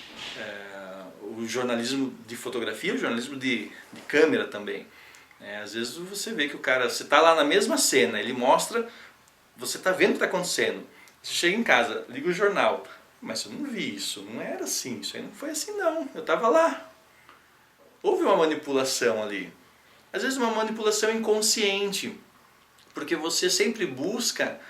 S1: O jornalismo de fotografia, o jornalismo de câmera também. Às vezes você vê que o cara, você está lá na mesma cena, ele mostra, você está vendo o que está acontecendo. Você chega em casa, liga o jornal, mas eu não vi isso, não era assim, isso aí não foi assim não, eu estava lá. Houve uma manipulação ali. Às vezes uma manipulação inconsciente, porque você sempre busca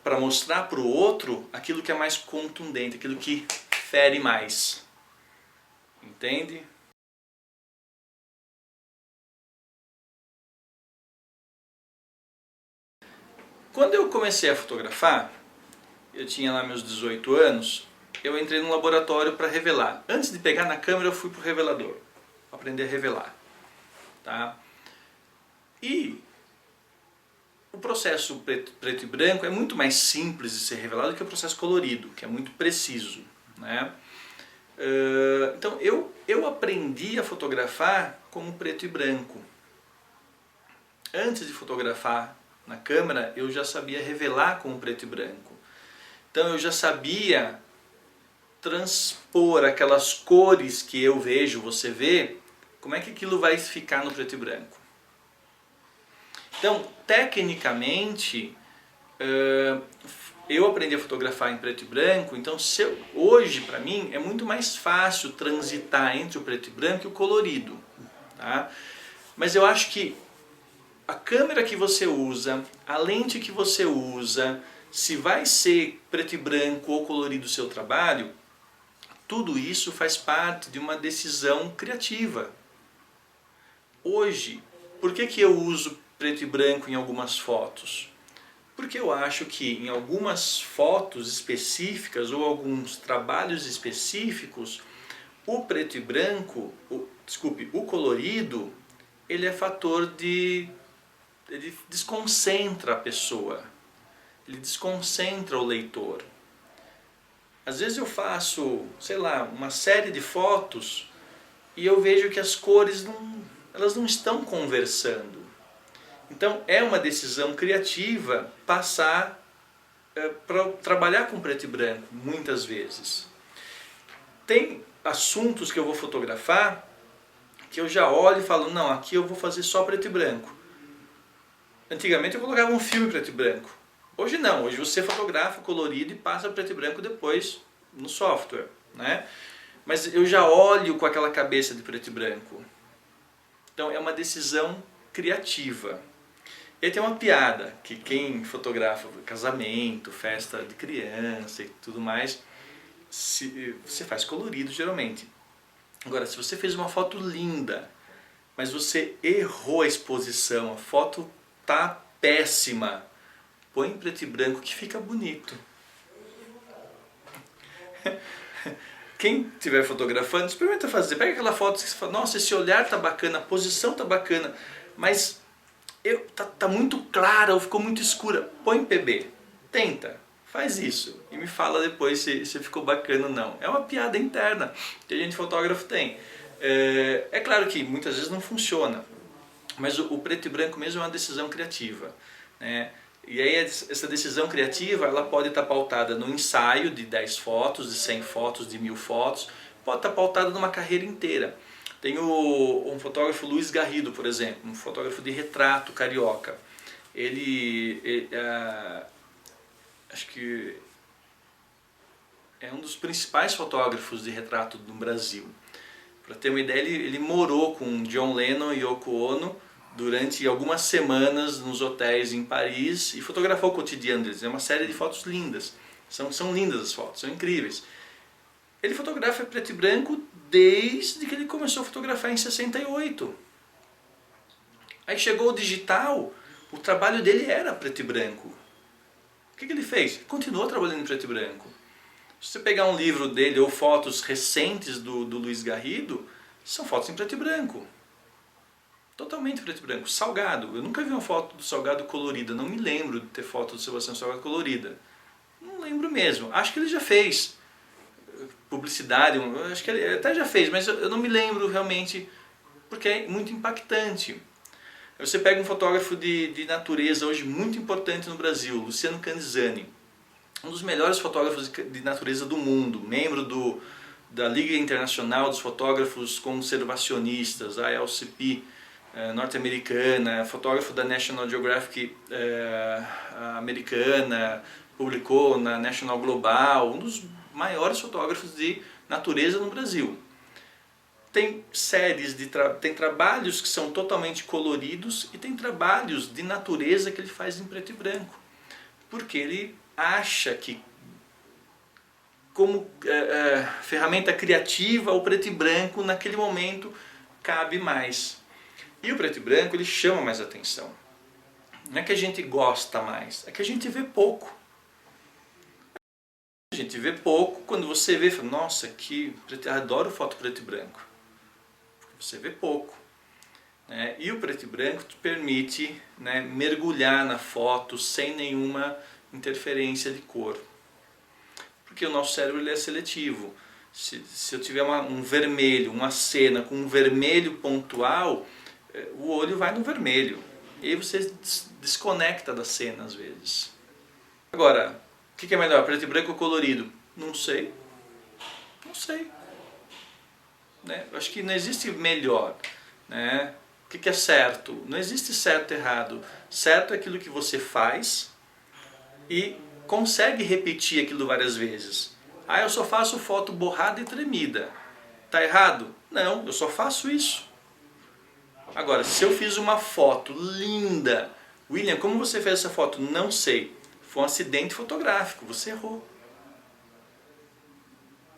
S1: para mostrar para o outro aquilo que é mais contundente, aquilo que fere mais. Entende? Quando eu comecei a fotografar, eu tinha lá meus 18 anos, eu entrei num laboratório para revelar. Antes de pegar na câmera, eu fui para o revelador, aprender a revelar. Tá? E o processo preto e branco é muito mais simples de ser revelado do que o processo colorido, que é muito preciso, né? Então eu aprendi a fotografar como preto e branco. Antes de fotografar na câmera, eu já sabia revelar como preto e branco. Então eu já sabia transpor aquelas cores que eu vejo, você vê, como é que aquilo vai ficar no preto e branco. Então, tecnicamente, eu aprendi a fotografar em preto e branco, então hoje para mim é muito mais fácil transitar entre o preto e branco e o colorido. Tá? Mas eu acho que a câmera que você usa, a lente que você usa, se vai ser preto e branco ou colorido o seu trabalho, tudo isso faz parte de uma decisão criativa. Hoje, por que eu uso preto e branco em algumas fotos? Porque eu acho que em algumas fotos específicas ou alguns trabalhos específicos, o preto e branco, o colorido, ele é fator de... ele desconcentra a pessoa, ele desconcentra o leitor. Às vezes eu faço, sei lá, uma série de fotos e eu vejo que as cores elas não estão conversando. Então é uma decisão criativa passar para trabalhar com preto e branco, muitas vezes. Tem assuntos que eu vou fotografar que eu já olho e falo, não, aqui eu vou fazer só preto e branco. Antigamente eu colocava um filme preto e branco. Hoje não, hoje você fotografa colorido e passa preto e branco depois no software, né? Mas eu já olho com aquela cabeça de preto e branco. Então é uma decisão criativa. E aí tem uma piada, que quem fotografa casamento, festa de criança e tudo mais, você faz colorido geralmente. Agora, se você fez uma foto linda, mas você errou a exposição, a foto tá péssima, põe em preto e branco que fica bonito. Quem estiver fotografando, experimenta fazer. Pega aquela foto que você fala, nossa, esse olhar tá bacana, a posição tá bacana, mas tá muito clara ou ficou muito escura. Põe em PB. Tenta. Faz isso. E me fala depois se ficou bacana ou não. É uma piada interna que a gente fotógrafo tem. É claro que muitas vezes não funciona. Mas o preto e branco mesmo é uma decisão criativa, né? E aí essa decisão criativa ela pode estar pautada no ensaio de 10 fotos, de 100 fotos, de 1000 fotos, pode estar pautada numa carreira inteira. Tem um fotógrafo, Luiz Garrido, por exemplo, um fotógrafo de retrato carioca. Acho que é um dos principais fotógrafos de retrato do Brasil. Para ter uma ideia, ele morou com John Lennon e Yoko Ono durante algumas semanas nos hotéis em Paris e fotografou o cotidiano deles. É uma série de fotos lindas. São lindas as fotos, são incríveis. Ele fotografa preto e branco desde que ele começou a fotografar em 68. Aí chegou o digital, o trabalho dele era preto e branco. O que ele fez? Continuou trabalhando em preto e branco. Se você pegar um livro dele ou fotos recentes do Luiz Garrido, são fotos em preto e branco. Totalmente preto e branco. Salgado. Eu nunca vi uma foto do Salgado colorida. Não me lembro de ter foto do Sebastião Salgado colorida. Não lembro mesmo. Acho que ele já fez publicidade. Acho que ele até já fez, mas eu não me lembro realmente porque é muito impactante. Você pega um fotógrafo de natureza hoje muito importante no Brasil, Luciano Candizzani. Um dos melhores fotógrafos de natureza do mundo. Membro da Liga Internacional dos Fotógrafos Conservacionistas, a ILCP, norte-americana, fotógrafo da National Geographic americana, publicou na National Global, um dos maiores fotógrafos de natureza no Brasil. Tem séries, tem trabalhos que são totalmente coloridos e tem trabalhos de natureza que ele faz em preto e branco. Porque ele acha que como ferramenta criativa o preto e branco naquele momento cabe mais. E o preto e branco ele chama mais atenção. Não é que a gente gosta mais, é que a gente vê pouco. A gente vê pouco, quando você vê, fala, nossa, adoro foto preto e branco. Você vê pouco. Né? E o preto e branco te permite, né, mergulhar na foto sem nenhuma interferência de cor. Porque o nosso cérebro ele é seletivo. Se eu tiver um vermelho, uma cena com um vermelho pontual, o olho vai no vermelho. E aí você desconecta da cena às vezes. Agora, o que é melhor, preto e branco ou colorido? Não sei. Não sei. Né? Eu acho que não existe melhor. Né? O que é certo? Não existe certo e errado. Certo é aquilo que você faz e consegue repetir aquilo várias vezes. Ah, eu só faço foto borrada e tremida. Tá errado? Não, eu só faço isso. Agora, se eu fiz uma foto linda, William, como você fez essa foto? Não sei. Foi um acidente fotográfico, você errou.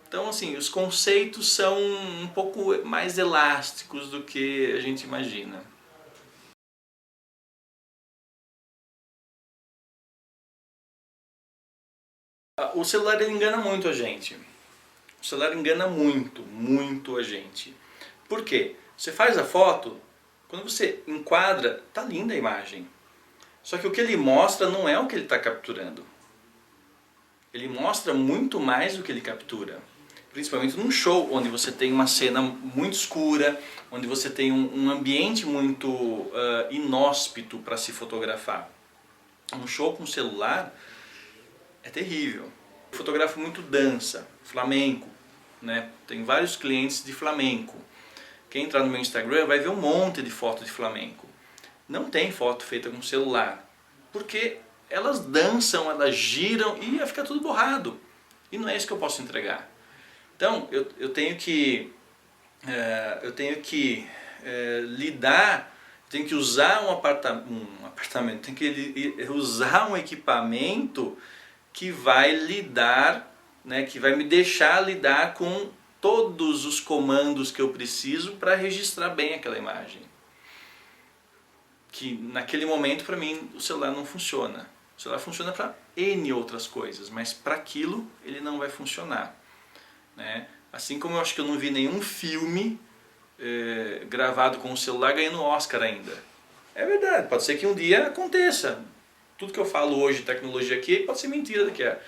S1: Então, assim, os conceitos são um pouco mais elásticos do que a gente imagina. O celular ele engana muito a gente. O celular engana muito, muito a gente. Por quê? Você faz a foto, quando você enquadra, tá linda a imagem. Só que o que ele mostra não é o que ele está capturando. Ele mostra muito mais do que ele captura. Principalmente num show, onde você tem uma cena muito escura, onde você tem um ambiente muito inóspito para se fotografar. Um show com celular, é terrível. Eu fotografo muito dança, flamenco, né? Tenho vários clientes de flamenco. Quem entrar no meu Instagram vai ver um monte de foto de flamenco. Não tem foto feita com celular, porque elas dançam, elas giram e ia ficar tudo borrado. E não é isso que eu posso entregar. Então eu tenho que lidar, tenho que usar um apartamento, tenho que usar um equipamento que vai lidar, né, que vai me deixar lidar com todos os comandos que eu preciso para registrar bem aquela imagem. Que naquele momento para mim o celular não funciona. O celular funciona para N outras coisas, mas para aquilo ele não vai funcionar, né? Assim como eu acho que eu não vi nenhum filme gravado com o celular ganhando Oscar ainda. É verdade, pode ser que um dia aconteça. Tudo que eu falo hoje de tecnologia aqui pode ser mentira daqui a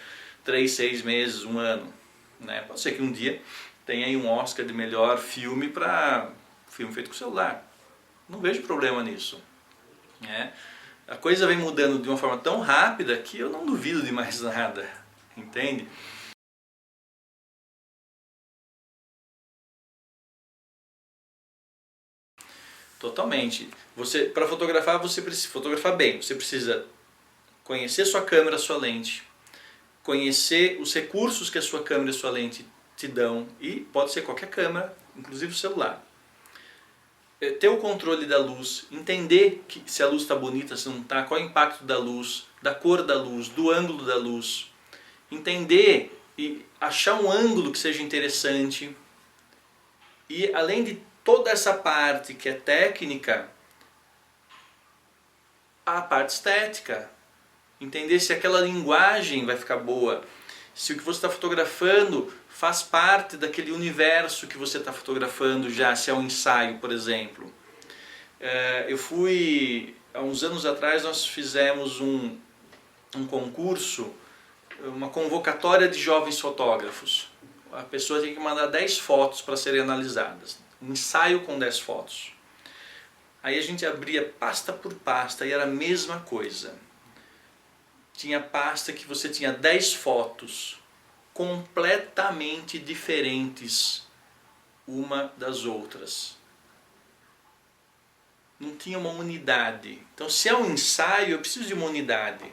S1: 3, 6 meses, um ano, né? Pode ser que um dia tenha aí um Oscar de melhor filme para filme feito com celular. Não vejo problema nisso, né? A coisa vem mudando de uma forma tão rápida que eu não duvido de mais nada, entende? Totalmente. Para fotografar, você precisa fotografar bem. Você precisa conhecer sua câmera, sua lente, conhecer os recursos que a sua câmera e a sua lente te dão, e pode ser qualquer câmera, inclusive o celular. Ter o controle da luz, entender se a luz está bonita, se não está, qual é o impacto da luz, da cor da luz, do ângulo da luz. Entender e achar um ângulo que seja interessante. E além de toda essa parte que é técnica, a parte estética. Entender se aquela linguagem vai ficar boa, se o que você está fotografando faz parte daquele universo que você está fotografando já, se é um ensaio, por exemplo. Há uns anos atrás nós fizemos um concurso, uma convocatória de jovens fotógrafos. A pessoa tem que mandar 10 fotos para serem analisadas, um ensaio com 10 fotos. Aí a gente abria pasta por pasta e era a mesma coisa. Tinha pasta que você tinha 10 fotos completamente diferentes uma das outras. Não tinha uma unidade. Então, se é um ensaio, eu preciso de uma unidade.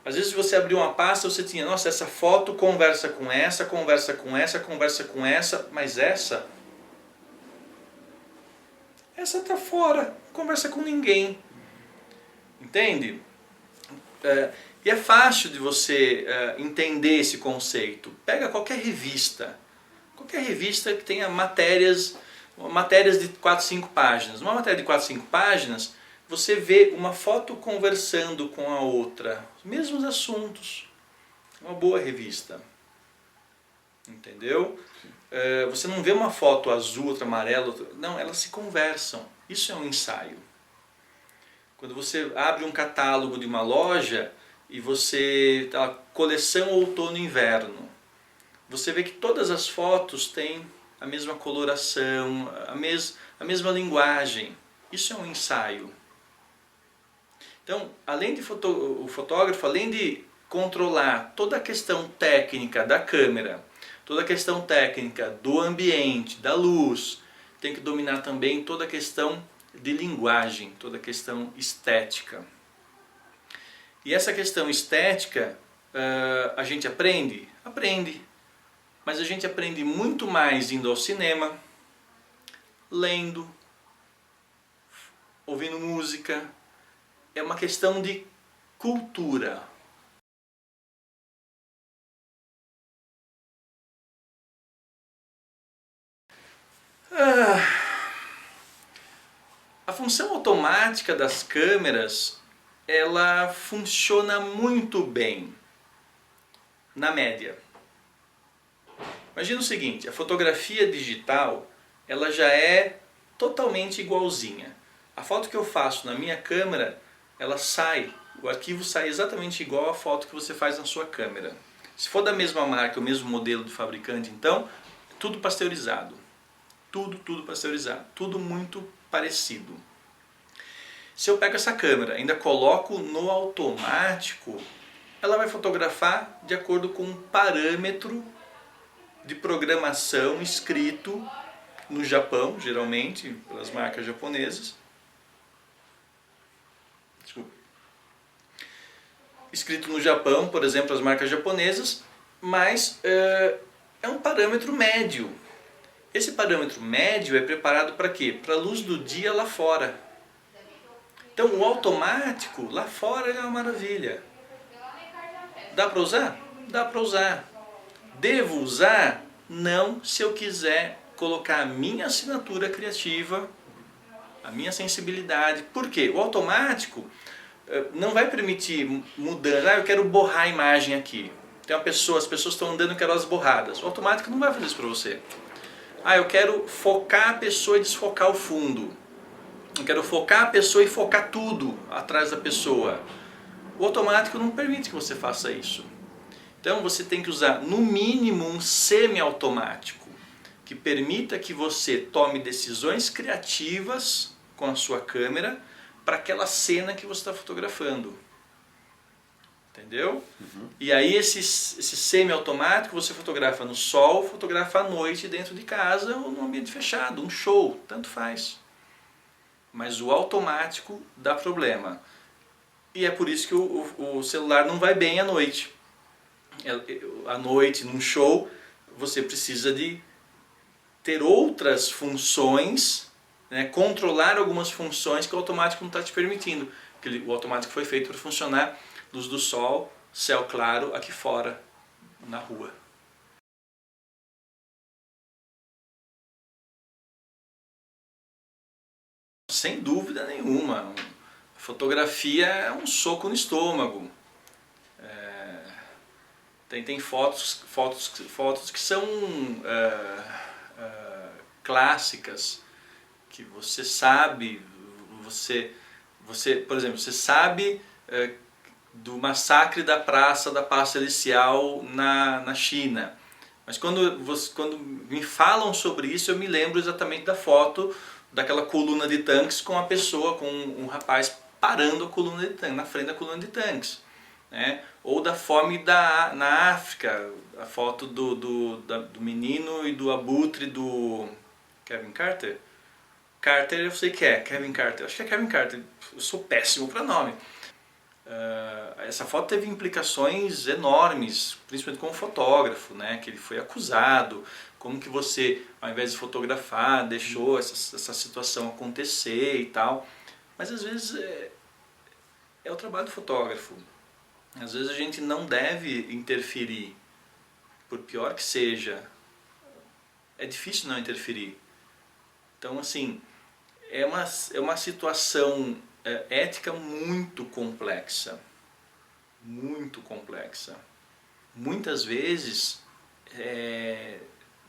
S1: Às vezes você abriu uma pasta, você tinha, nossa, essa foto conversa com essa, conversa com essa, conversa com essa, mas essa está fora, não conversa com ninguém. Entende? E é fácil de você entender esse conceito. Pega qualquer revista que tenha matérias de 4, 5 páginas. Uma matéria de 4, 5 páginas, você vê uma foto conversando com a outra, os mesmos assuntos. Uma boa revista. Entendeu? Você não vê uma foto azul, outra amarela, outra... não, elas se conversam. Isso é um ensaio. Quando você abre um catálogo de uma loja e você tá coleção outono e inverno, você vê que todas as fotos têm a mesma coloração, a mesma linguagem. Isso é um ensaio. Então, o fotógrafo, além de controlar toda a questão técnica da câmera, toda a questão técnica do ambiente, da luz, tem que dominar também toda a questão de linguagem, toda a questão estética. E essa questão estética, a gente aprende? Aprende. Mas a gente aprende muito mais indo ao cinema, lendo, ouvindo música. É uma questão de cultura. A função automática das câmeras, ela funciona muito bem, na média. Imagina o seguinte, a fotografia digital, ela já é totalmente igualzinha. A foto que eu faço na minha câmera, ela sai, o arquivo sai exatamente igual à foto que você faz na sua câmera. Se for da mesma marca, o mesmo modelo do fabricante, então, tudo pasteurizado. Tudo pasteurizado, tudo muito parecido. Se eu pego essa câmera, ainda coloco no automático, ela vai fotografar de acordo com um parâmetro de programação escrito no Japão, geralmente, pelas marcas japonesas. Desculpa. Escrito no Japão, por exemplo, as marcas japonesas, mas é um parâmetro médio. Esse parâmetro médio é preparado para quê? Para a luz do dia lá fora. Então o automático lá fora é uma maravilha. Dá para usar? Dá para usar. Devo usar? Não, se eu quiser colocar a minha assinatura criativa, a minha sensibilidade. Por quê? O automático não vai permitir mudança. Eu quero borrar a imagem aqui. Tem uma pessoa, as pessoas estão andando, eu quero elas borradas. O automático não vai fazer isso para você. Eu quero focar a pessoa e desfocar o fundo. Eu quero focar a pessoa e focar tudo atrás da pessoa. O automático não permite que você faça isso. Então você tem que usar no mínimo um semi-automático que permita que você tome decisões criativas com a sua câmera para aquela cena que você está fotografando. Entendeu? Uhum. E aí esse semi-automático você fotografa no sol, fotografa à noite dentro de casa ou num ambiente fechado, um show, tanto faz. Mas o automático dá problema. E é por isso que o celular não vai bem à noite. À noite, num show, você precisa de ter outras funções, né, controlar algumas funções que o automático não está te permitindo. Porque o automático foi feito para funcionar luz do sol, céu claro, aqui fora, na rua. Sem dúvida nenhuma. A fotografia é um soco no estômago. Tem fotos que são clássicas, que você sabe, por exemplo, você sabe do massacre da Praça da Paz Celestial na China. Mas quando me falam sobre isso, eu me lembro exatamente da foto daquela coluna de tanques com a pessoa, com um rapaz parando a coluna de tanques, na frente da coluna de tanques. Né? Ou da fome na África, a foto do menino e do abutre do Kevin Carter. Carter eu sei que é, Kevin Carter, acho que é Kevin Carter, eu sou péssimo para nome. Essa foto teve implicações enormes, principalmente como fotógrafo, né? Que ele foi acusado, como que você, ao invés de fotografar, deixou essa situação acontecer e tal. Mas às vezes é o trabalho do fotógrafo. Às vezes a gente não deve interferir, por pior que seja. É difícil não interferir. Então, assim, é uma situação ética muito complexa. Muito complexa. Muitas vezes,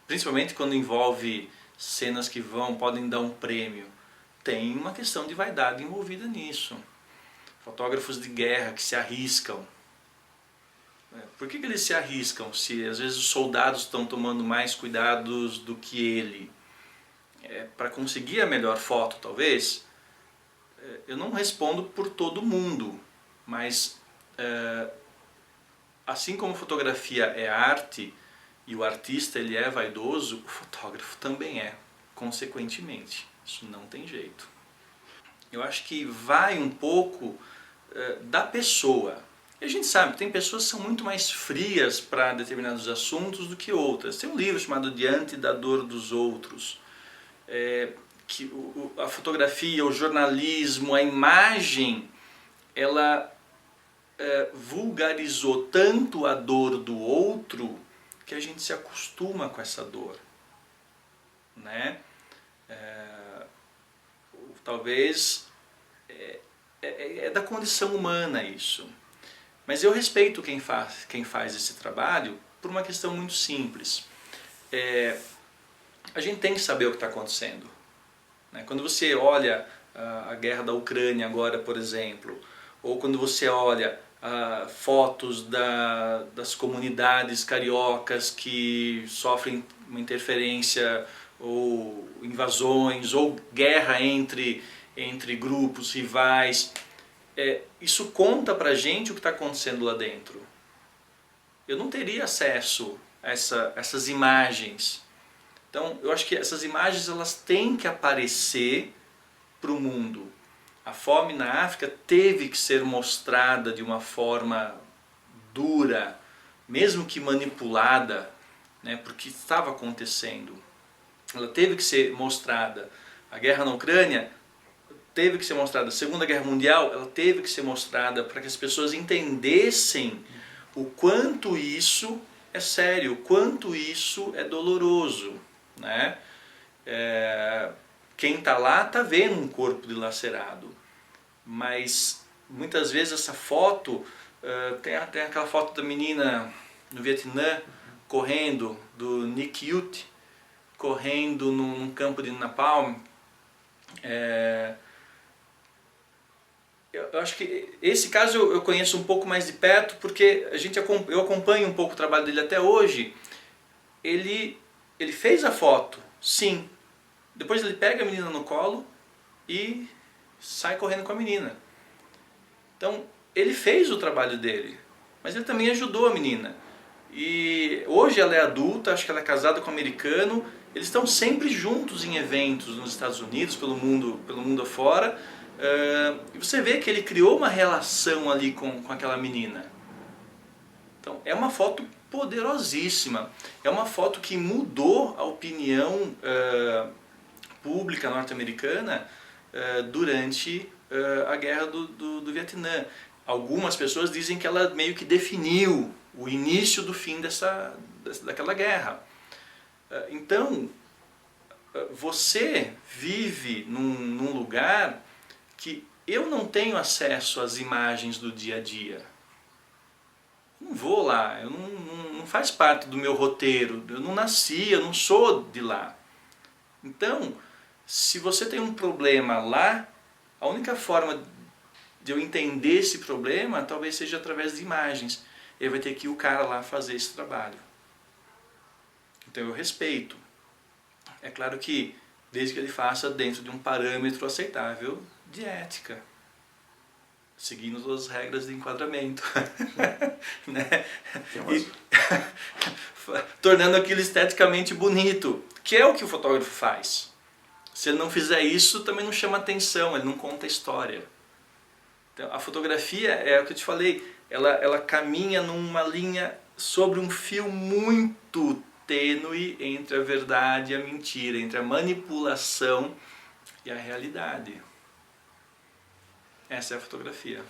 S1: principalmente quando envolve cenas que podem dar um prêmio, tem uma questão de vaidade envolvida nisso. Fotógrafos de guerra que se arriscam. Por que eles se arriscam se às vezes os soldados estão tomando mais cuidados do que ele? Para conseguir a melhor foto, talvez? Eu não respondo por todo mundo, mas assim como fotografia é arte e o artista ele é vaidoso, o fotógrafo também é, consequentemente. Isso não tem jeito. Eu acho que vai um pouco da pessoa. E a gente sabe, tem pessoas que são muito mais frias para determinados assuntos do que outras. Tem um livro chamado Diante da Dor dos Outros, que a fotografia, o jornalismo, a imagem, ela vulgarizou tanto a dor do outro que a gente se acostuma com essa dor. Né? Talvez é da condição humana isso. Mas eu respeito quem faz esse trabalho por uma questão muito simples. A gente tem que saber o que está acontecendo. Né? Quando você olha a guerra da Ucrânia agora, por exemplo, ou quando você olha fotos das comunidades cariocas que sofrem uma interferência ou invasões ou guerra entre grupos rivais, isso conta pra gente o que está acontecendo lá dentro. Eu não teria acesso a essas imagens. Então, eu acho que essas imagens elas têm que aparecer para o mundo. A fome na África teve que ser mostrada de uma forma dura, mesmo que manipulada, né, porque estava acontecendo. Ela teve que ser mostrada. A guerra na Ucrânia teve que ser mostrada. A Segunda Guerra Mundial ela teve que ser mostrada para que as pessoas entendessem o quanto isso é sério, o quanto isso é doloroso, né? Quem está lá está vendo um corpo dilacerado, mas muitas vezes essa foto, tem aquela foto da menina no Vietnã correndo, do Nick Youth, correndo num campo de napalm. Eu acho que esse caso eu conheço um pouco mais de perto, porque eu acompanho um pouco o trabalho dele até hoje. Ele fez a foto, sim. Depois ele pega a menina no colo e sai correndo com a menina. Então, ele fez o trabalho dele, mas ele também ajudou a menina. E hoje ela é adulta, acho que ela é casada com um americano. Eles estão sempre juntos em eventos nos Estados Unidos, pelo mundo afora. E você vê que ele criou uma relação ali com aquela menina. Então é uma foto poderosíssima. É uma foto que mudou a opinião pública norte-americana durante a guerra do Vietnã. Algumas pessoas dizem que ela meio que definiu o início do fim daquela guerra. Então, você vive num lugar que eu não tenho acesso às imagens do dia a dia. Não vou lá, não faz parte do meu roteiro, eu não nasci, eu não sou de lá. Então, se você tem um problema lá, a única forma de eu entender esse problema talvez seja através de imagens. Ele vai ter que ir o cara lá fazer esse trabalho. Então eu respeito. É claro que desde que ele faça dentro de um parâmetro aceitável de ética, seguindo todas as regras de enquadramento, né? Tornando aquilo esteticamente bonito, que é o que o fotógrafo faz. Se ele não fizer isso, também não chama atenção, ele não conta a história. Então, a fotografia, é o que eu te falei, ela caminha numa linha sobre um fio muito tênue entre a verdade e a mentira, entre a manipulação e a realidade. Essa é a fotografia.